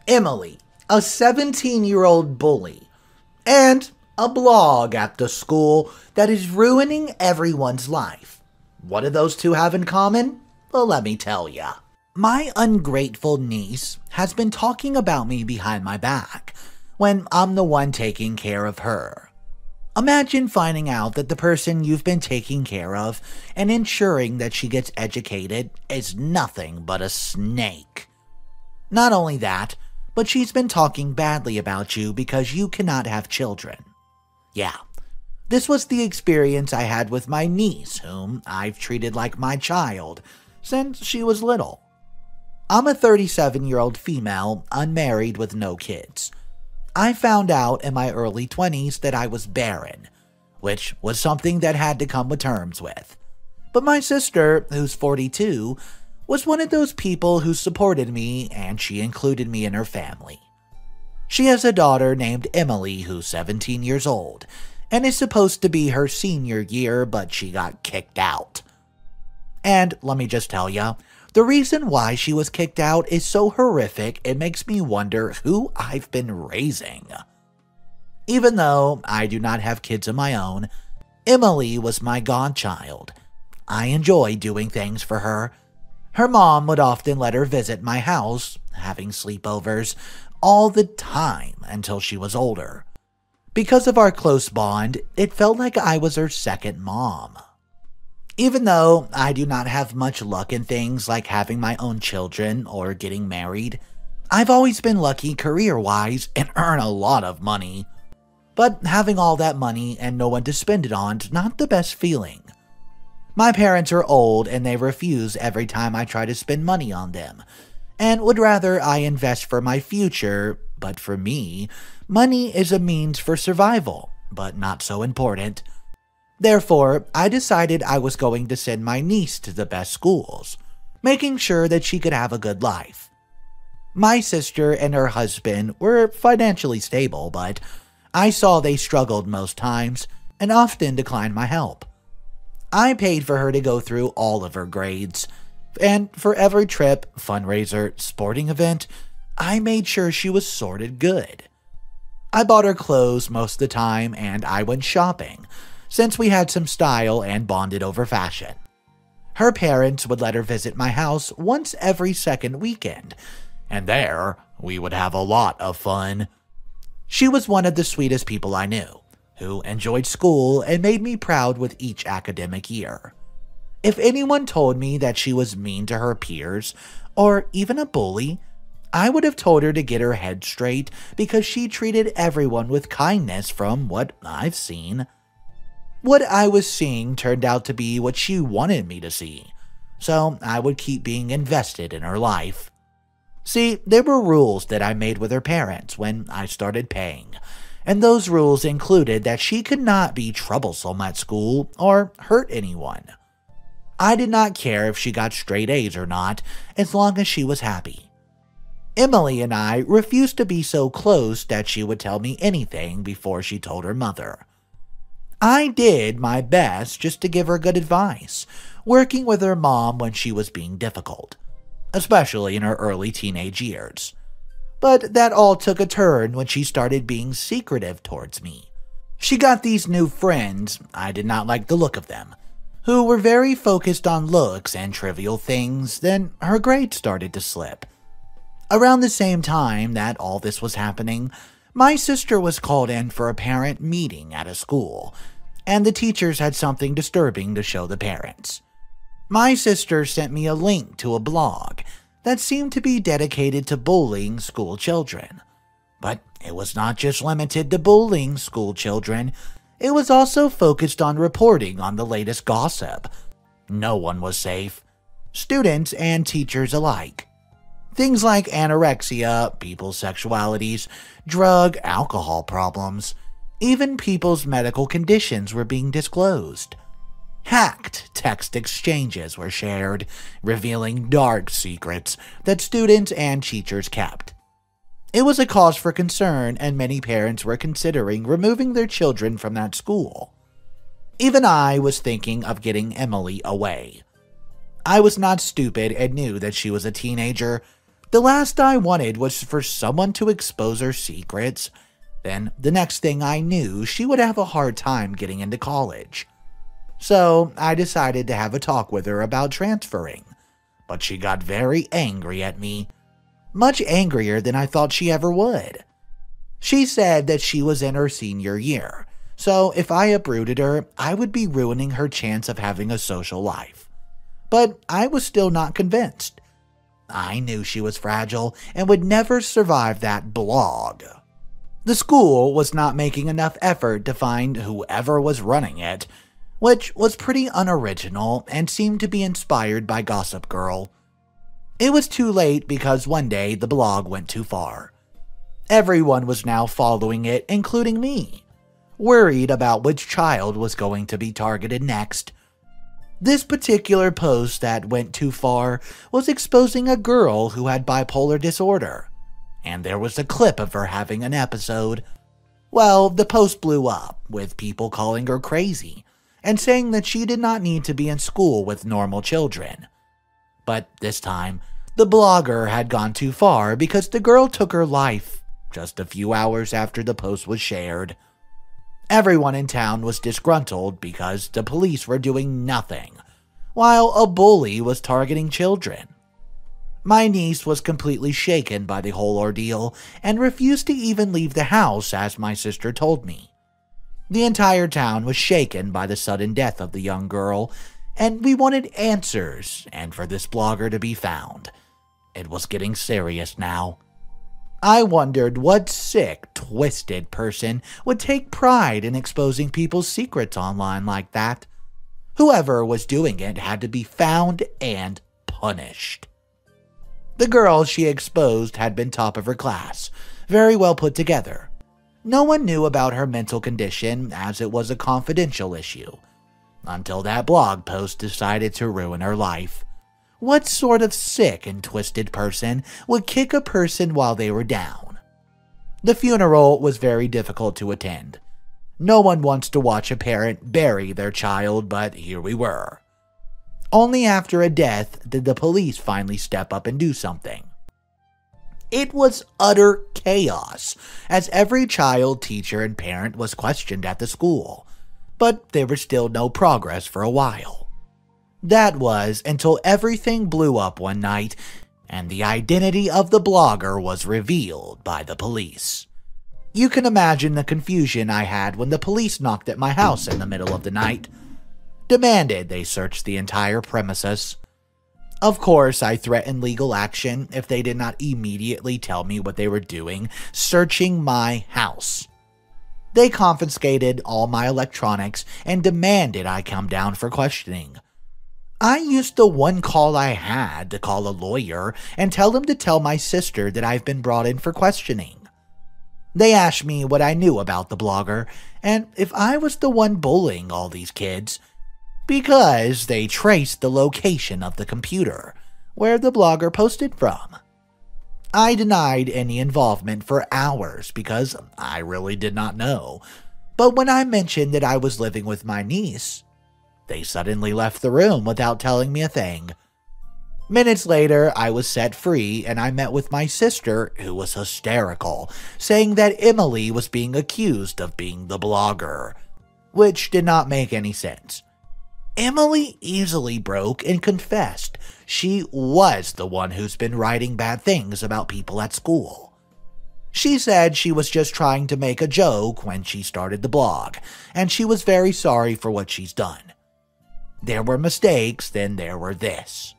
Emily, a 17-year-old bully, and a blog at the school that is ruining everyone's life. What do those two have in common? Well, let me tell ya. My ungrateful niece has been talking about me behind my back when I'm the one taking care of her. Imagine finding out that the person you've been taking care of and ensuring that she gets educated is nothing but a snake. Not only that, but she's been talking badly about you because you cannot have children. Yeah, this was the experience I had with my niece, whom I've treated like my child since she was little. I'm a 37-year-old female, unmarried with no kids. I found out in my early 20s that I was barren, which was something that had to come with terms with. But my sister, who's 42, was one of those people who supported me, and she included me in her family. She has a daughter named Emily who's 17 years old, and is supposed to be her senior year, but she got kicked out. And let me just tell ya, the reason why she was kicked out is so horrific it makes me wonder who I've been raising. Even though I do not have kids of my own, Emily was my godchild. I enjoy doing things for her. Her mom would often let her visit my house, having sleepovers, all the time until she was older. Because of our close bond, it felt like I was her second mom. Even though I do not have much luck in things like having my own children or getting married, I've always been lucky career-wise and earn a lot of money. But having all that money and no one to spend it on is not the best feeling. My parents are old and they refuse every time I try to spend money on them, and would rather I invest for my future, but for me, money is a means for survival, but not so important. Therefore, I decided I was going to send my niece to the best schools, making sure that she could have a good life. My sister and her husband were financially stable, but I saw they struggled most times and often declined my help. I paid for her to go through all of her grades, and for every trip, fundraiser, sporting event, I made sure she was sorted good. I bought her clothes most of the time, and I went shopping, since we had some style and bonded over fashion. Her parents would let her visit my house once every second weekend, and there we would have a lot of fun. She was one of the sweetest people I knew, who enjoyed school and made me proud with each academic year. If anyone told me that she was mean to her peers, or even a bully, I would have told her to get her head straight because she treated everyone with kindness from what I've seen. What I was seeing turned out to be what she wanted me to see, so I would keep being invested in her life. See, there were rules that I made with her parents when I started paying, and those rules included that she could not be troublesome at school or hurt anyone. I did not care if she got straight A's or not, as long as she was happy. Emily and I refused to be so close that she would tell me anything before she told her mother. I did my best just to give her good advice, working with her mom when she was being difficult, especially in her early teenage years. But that all took a turn when she started being secretive towards me. She got these new friends, I did not like the look of them, who were very focused on looks and trivial things. Then her grades started to slip. Around the same time that all this was happening, my sister was called in for a parent meeting at a school, and the teachers had something disturbing to show the parents. My sister sent me a link to a blog that seemed to be dedicated to bullying school children. But it was not just limited to bullying school children, it was also focused on reporting on the latest gossip. No one was safe, students and teachers alike. Things like anorexia, people's sexualities, drug, alcohol problems, even people's medical conditions were being disclosed. Hacked text exchanges were shared, revealing dark secrets that students and teachers kept. It was a cause for concern, and many parents were considering removing their children from that school. Even I was thinking of getting Emily away. I was not stupid and knew that she was a teenager, The last I wanted was for someone to expose her secrets. Then the next thing I knew, she would have a hard time getting into college. So I decided to have a talk with her about transferring. But she got very angry at me. Much angrier than I thought she ever would. She said that she was in her senior year, so if I uprooted her, I would be ruining her chance of having a social life. But I was still not convinced. I knew she was fragile and would never survive that blog. The school was not making enough effort to find whoever was running it, which was pretty unoriginal and seemed to be inspired by Gossip Girl. It was too late because one day the blog went too far. Everyone was now following it, including me, worried about which child was going to be targeted next. This particular post that went too far was exposing a girl who had bipolar disorder, and there was a clip of her having an episode. Well, the post blew up, with people calling her crazy, and saying that she did not need to be in school with normal children. But this time, the blogger had gone too far because the girl took her life just a few hours after the post was shared. Everyone in town was disgruntled because the police were doing nothing, while a bully was targeting children. My niece was completely shaken by the whole ordeal and refused to even leave the house, as my sister told me. The entire town was shaken by the sudden death of the young girl, and we wanted answers and for this blogger to be found. It was getting serious now. I wondered what sick, twisted person would take pride in exposing people's secrets online like that. Whoever was doing it had to be found and punished. The girl she exposed had been top of her class, very well put together. No one knew about her mental condition as it was a confidential issue, until that blog post decided to ruin her life. What sort of sick and twisted person would kick a person while they were down? The funeral was very difficult to attend. No one wants to watch a parent bury their child, but here we were. Only after a death did the police finally step up and do something. It was utter chaos, as every child, teacher, and parent was questioned at the school, but there was still no progress for a while. That was until everything blew up one night, and the identity of the blogger was revealed by the police. You can imagine the confusion I had when the police knocked at my house in the middle of the night, demanded they search the entire premises. Of course, I threatened legal action if they did not immediately tell me what they were doing, searching my house. They confiscated all my electronics and demanded I come down for questioning. I used the one call I had to call a lawyer and tell him to tell my sister that I've been brought in for questioning. They asked me what I knew about the blogger and if I was the one bullying all these kids, because they traced the location of the computer where the blogger posted from. I denied any involvement for hours because I really did not know, but when I mentioned that I was living with my niece, they suddenly left the room without telling me a thing. Minutes later, I was set free and I met with my sister, who was hysterical, saying that Emily was being accused of being the blogger, which did not make any sense. Emily easily broke and confessed she was the one who's been writing bad things about people at school. She said she was just trying to make a joke when she started the blog, and she was very sorry for what she's done. There were mistakes, then there were this.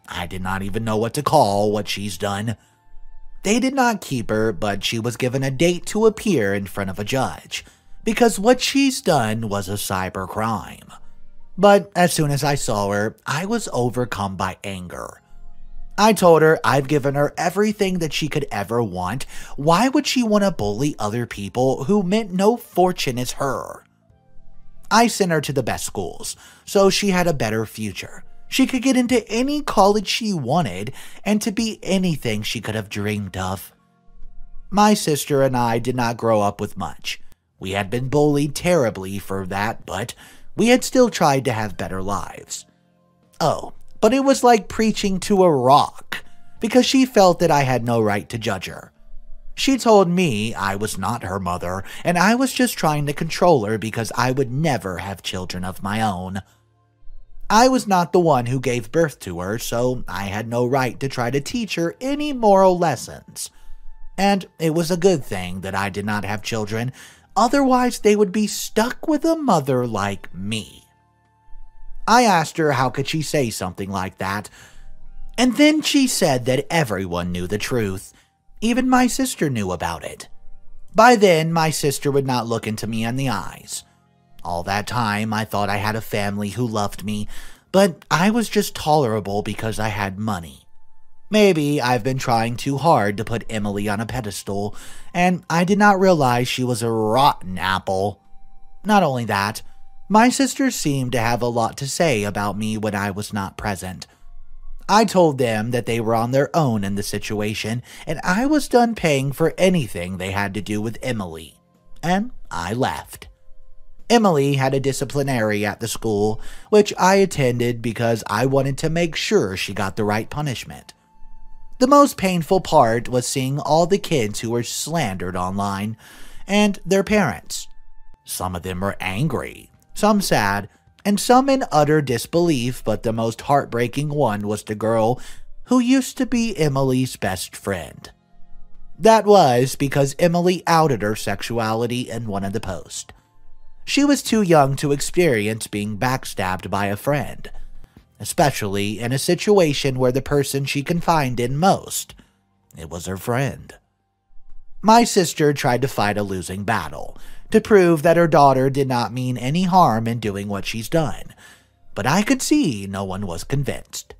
I did not even know what to call what she's done. They did not keep her, but she was given a date to appear in front of a judge, because what she's done was a cybercrime. But as soon as I saw her, I was overcome by anger. I told her I've given her everything that she could ever want. Why would she want to bully other people who meant no fortune as her? I sent her to the best schools, so she had a better future. She could get into any college she wanted and to be anything she could have dreamed of. My sister and I did not grow up with much. We had been bullied terribly for that, but we had still tried to have better lives. Oh, but it was like preaching to a rock. because she felt that I had no right to judge her. She told me I was not her mother, and I was just trying to control her because I would never have children of my own. I was not the one who gave birth to her, so I had no right to try to teach her any moral lessons. And it was a good thing that I did not have children, otherwise they would be stuck with a mother like me. I asked her how could she say something like that, and then she said that everyone knew the truth. Even my sister knew about it. By then, my sister would not look into me in the eyes. All that time, I thought I had a family who loved me, but I was just tolerable because I had money. Maybe I've been trying too hard to put Emily on a pedestal, and I did not realize she was a rotten apple. Not only that, my sisters seemed to have a lot to say about me when I was not present. I told them that they were on their own in the situation, and I was done paying for anything they had to do with Emily, and I left. Emily had a disciplinary at the school, which I attended because I wanted to make sure she got the right punishment. The most painful part was seeing all the kids who were slandered online, and their parents. Some of them were angry, some sad, and some in utter disbelief, but the most heartbreaking one was the girl who used to be Emily's best friend. That was because Emily outed her sexuality in one of the posts. She was too young to experience being backstabbed by a friend, especially in a situation where the person she confided in most, it was her friend. My sister tried to fight a losing battle, to prove that her daughter did not mean any harm in doing what she's done, but I could see no one was convinced.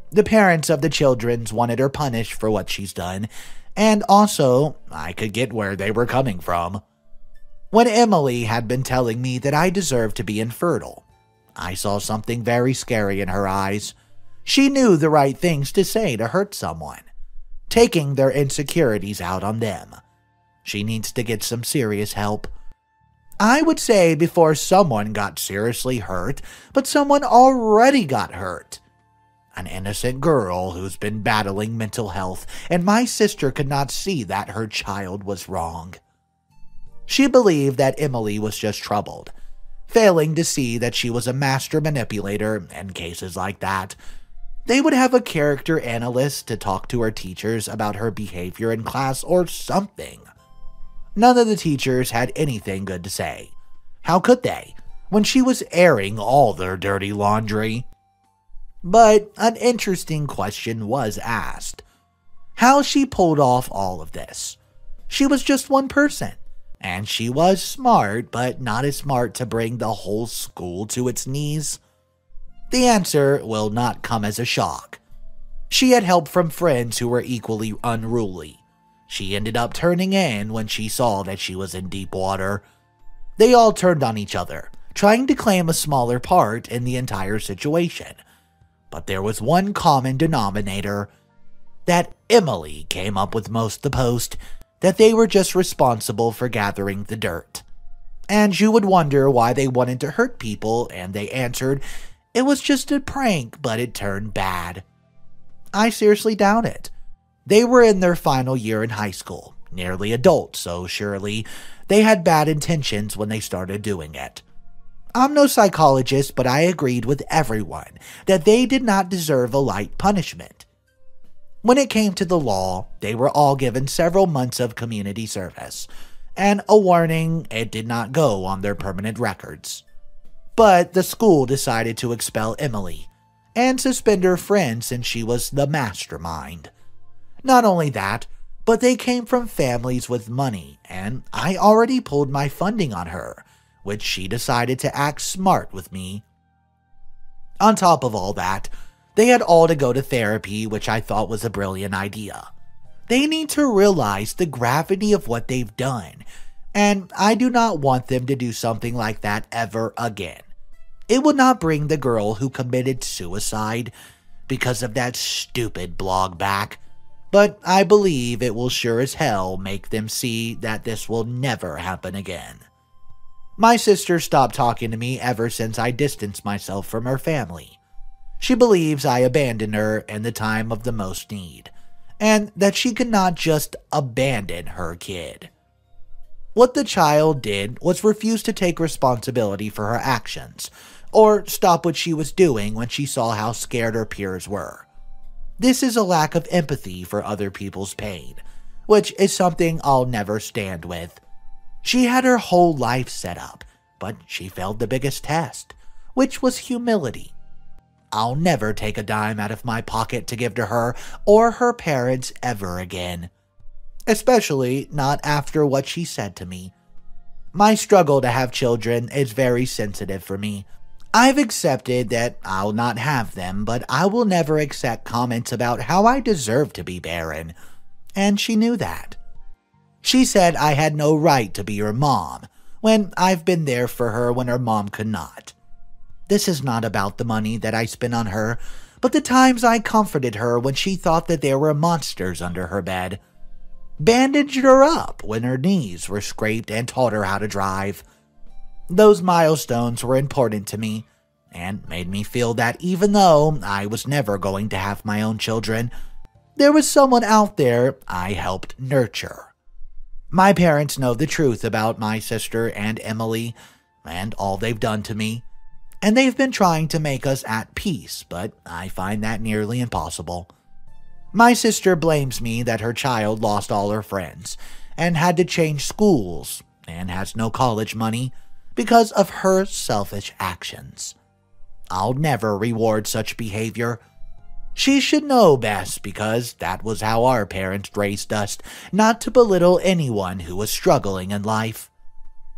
The parents of the children wanted her punished for what she's done, and also I could get where they were coming from. When Emily had been telling me that I deserved to be infertile, I saw something very scary in her eyes. She knew the right things to say to hurt someone, taking their insecurities out on them. She needs to get some serious help. I would say before someone got seriously hurt, but someone already got hurt. An innocent girl who's been battling mental health, and my sister could not see that her child was wrong. She believed that Emily was just troubled, failing to see that she was a master manipulator in cases like that. They would have a character analyst to talk to her teachers about her behavior in class or something. None of the teachers had anything good to say. How could they, when she was airing all their dirty laundry? But an interesting question was asked. How she pulled off all of this. She was just one person, and she was smart, but not as smart to bring the whole school to its knees. The answer will not come as a shock. She had help from friends who were equally unruly. She ended up turning in when she saw that she was in deep water. They all turned on each other, trying to claim a smaller part in the entire situation. But there was one common denominator, that Emily came up with most of the post, that they were just responsible for gathering the dirt. And you would wonder why they wanted to hurt people, and they answered, it was just a prank, but it turned bad. I seriously doubt it. They were in their final year in high school, nearly adults, so surely they had bad intentions when they started doing it. I'm no psychologist, but I agreed with everyone that they did not deserve a light punishment. When it came to the law, they were all given several months of community service, and a warning it did not go on their permanent records. But the school decided to expel Emily, and suspend her friend since she was the mastermind. Not only that, but they came from families with money, and I already pulled my funding on her, which she decided to act smart with me. On top of all that, they had all to go to therapy, which I thought was a brilliant idea. They need to realize the gravity of what they've done, and I do not want them to do something like that ever again. It would not bring the girl who committed suicide because of that stupid blog back, but I believe it will sure as hell make them see that this will never happen again. My sister stopped talking to me ever since I distanced myself from her family. She believes I abandoned her in the time of the most need, and that she could not just abandon her kid. What the child did was refuse to take responsibility for her actions, or stop what she was doing when she saw how scared her peers were. This is a lack of empathy for other people's pain, which is something I'll never stand with. She had her whole life set up, but she failed the biggest test, which was humility. I'll never take a dime out of my pocket to give to her or her parents ever again. Especially not after what she said to me. My struggle to have children is very sensitive for me. I've accepted that I'll not have them, but I will never accept comments about how I deserve to be barren. And she knew that. She said I had no right to be her mom, when I've been there for her when her mom could not. This is not about the money that I spent on her, but the times I comforted her when she thought that there were monsters under her bed. Bandaged her up when her knees were scraped and taught her how to drive. Those milestones were important to me, and made me feel that even though I was never going to have my own children, there was someone out there I helped nurture. My parents know the truth about my sister and Emily, and all they've done to me, and they've been trying to make us at peace, but I find that nearly impossible. My sister blames me that her child lost all her friends, and had to change schools, and has no college money, because of her selfish actions. I'll never reward such behavior. She should know best because that was how our parents raised us, not to belittle anyone who was struggling in life.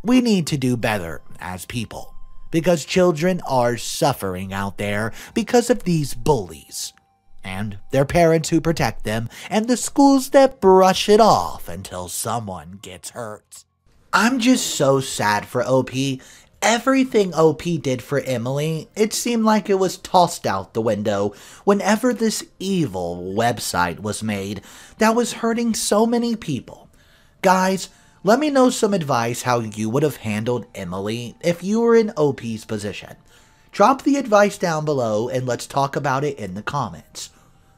We need to do better as people, because children are suffering out there because of these bullies, and their parents who protect them, and the schools that brush it off until someone gets hurt. I'm just so sad for OP. Everything OP did for Emily, it seemed like it was tossed out the window whenever this evil website was made that was hurting so many people. Guys, let me know some advice how you would have handled Emily if you were in OP's position. Drop the advice down below and let's talk about it in the comments.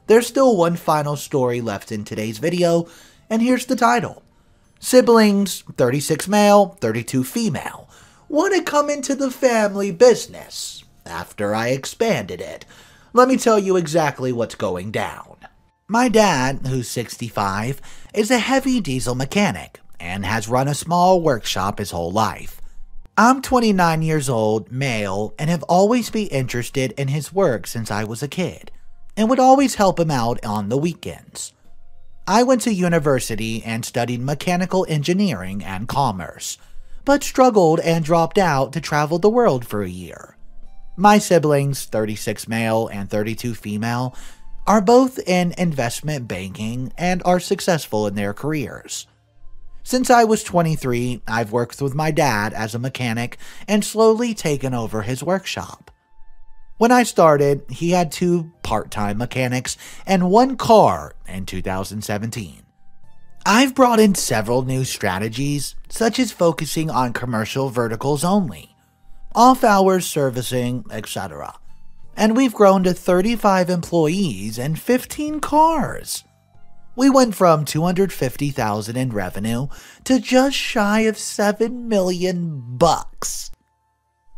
There's still one final story left in today's video, and here's the title. Siblings, 36 male, 32 female, want to come into the family business after I expanded it. Let me tell you exactly what's going down. My dad, who's 65, is a heavy diesel mechanic and has run a small workshop his whole life. I'm 29 years old, male, and have always been interested in his work since I was a kid, and would always help him out on the weekends. I went to university and studied mechanical engineering and commerce, but struggled and dropped out to travel the world for a year. My siblings, 36 male and 32 female, are both in investment banking and are successful in their careers. Since I was 23, I've worked with my dad as a mechanic and slowly taken over his workshop. When I started, he had 2 part-time mechanics and 1 car in 2017. I've brought in several new strategies, such as focusing on commercial verticals only, off-hours servicing, etc. And we've grown to 35 employees and 15 cars. We went from $250,000 in revenue to just shy of $7 million.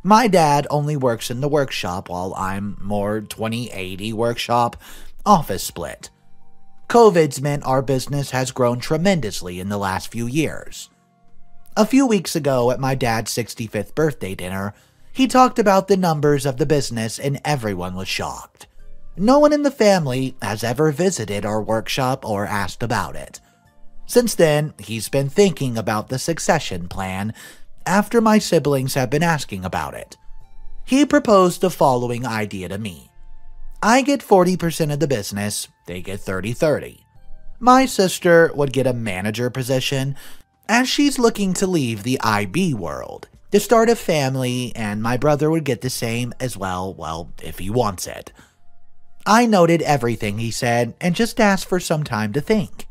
My dad only works in the workshop while I'm more 20/80 workshop office split. COVID's meant our business has grown tremendously in the last few years. A few weeks ago at my dad's 65th birthday dinner, he talked about the numbers of the business and everyone was shocked. No one in the family has ever visited our workshop or asked about it. Since then, he's been thinking about the succession plan after my siblings have been asking about it. He proposed the following idea to me. I get 40% of the business, they get 30-30. My sister would get a manager position, as she's looking to leave the IB world to start a family, and my brother would get the same as well, if he wants it. I noted everything he said and just asked for some time to think.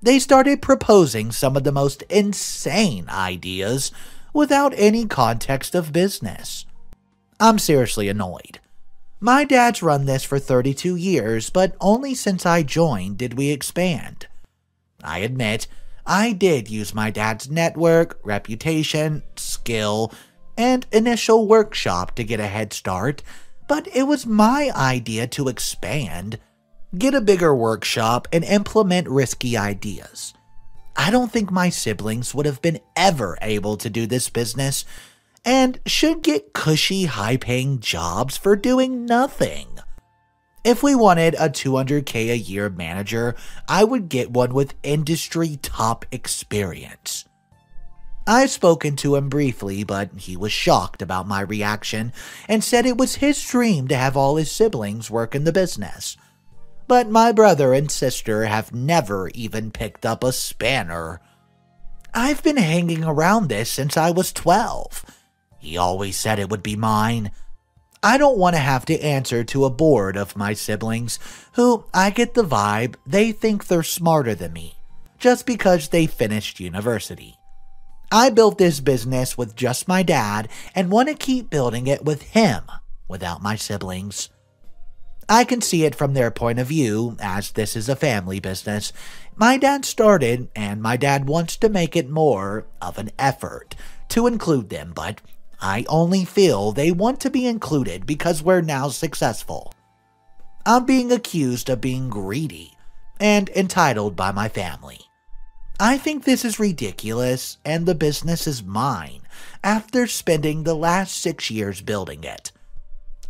They started proposing some of the most insane ideas without any context of business. I'm seriously annoyed. My dad's run this for 32 years, but only since I joined did we expand. I admit, I did use my dad's network, reputation, skill, and initial workshop to get a head start, but it was my idea to expand, get a bigger workshop, and implement risky ideas. I don't think my siblings would have been ever able to do this business and should get cushy, high-paying jobs for doing nothing. If we wanted a $200K a year manager, I would get one with industry top experience. I've spoken to him briefly, but he was shocked about my reaction and said it was his dream to have all his siblings work in the business. But my brother and sister have never even picked up a spanner. I've been hanging around this since I was 12. He always said it would be mine. I don't want to have to answer to a board of my siblings who, I get the vibe, they think they're smarter than me, just because they finished university. I built this business with just my dad and want to keep building it with him, without my siblings. I can see it from their point of view, as this is a family business. My dad started, and my dad wants to make it more of an effort to include them, but I only feel they want to be included because we're now successful. I'm being accused of being greedy and entitled by my family. I think this is ridiculous, and the business is mine after spending the last 6 years building it.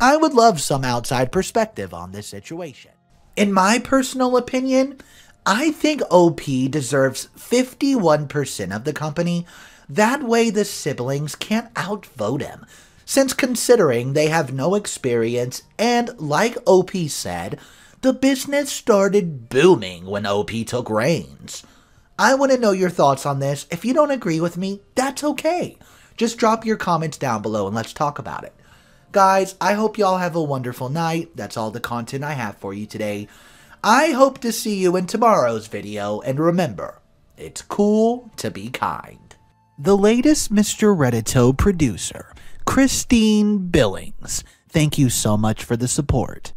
I would love some outside perspective on this situation. In my personal opinion, I think OP deserves 51% of the company. That way the siblings can't outvote him, since considering they have no experience and, like OP said, the business started booming when OP took reins. I want to know your thoughts on this. If you don't agree with me, that's okay. Just drop your comments down below and let's talk about it. Guys, I hope y'all have a wonderful night. That's all the content I have for you today. I hope to see you in tomorrow's video, and remember, it's cool to be kind. The latest Mr. Reddito producer, Christine Billings. Thank you so much for the support.